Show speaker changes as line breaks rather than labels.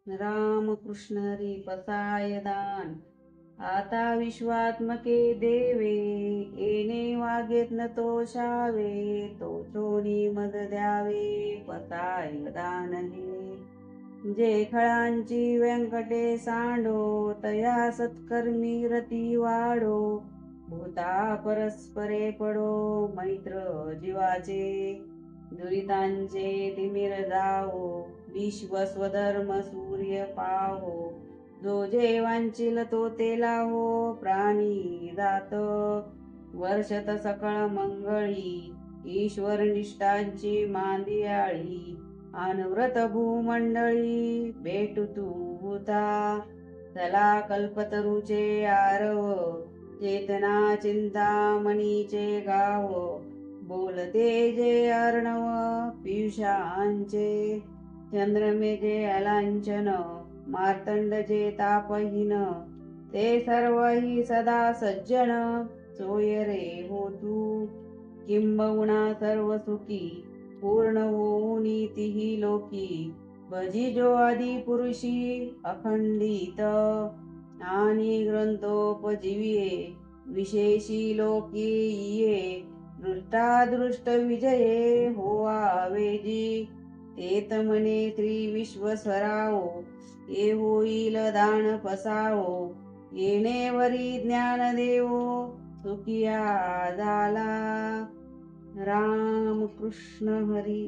राम कृष्ण हरी पसाय दान आता विश्वात्मके देवे येणे वागेत न तोषावे तो चोनी मद द्यावे पसाय दान हे जे खळांची व्यंकटे सांडो तया सत्कर्मी रती वाढो भूता परस्परे पडो मैत्र जीवाचे दुरितांचे तिमिर जावो विश्व स्वधर्म सूर्य पाहो जो जे वांचिल तो ते लावो प्राणी जात वर्षत सकळ मंगळी ईश्वर निष्ठांची मांदियाळी अनुव्रत भूमंडळी भेटू तू भूता चला कल्पतरूचे आरव चेतना चिंतामणीचे गाव बोलते जे अर्णव पियुषांचे चंद्रमे जे अलांछन मार्तंड जे तापहीन ते सर्वही सदा सज्जन सोय रे हो तू किंबहुना सर्व सुखी पूर्ण होऊन तिही लोकी भजी जो आदि पुरुषी अखंडित आणि ग्रंथोपजीविये विशेषी लोकी ये दृष्टादृष्ट विजये होवा वेजी तेत मने त्रिविश्वस्वरावो ये होईल दान पसावो येणेवरी ज्ञान देवो सुखिया झाला राम कृष्ण हरी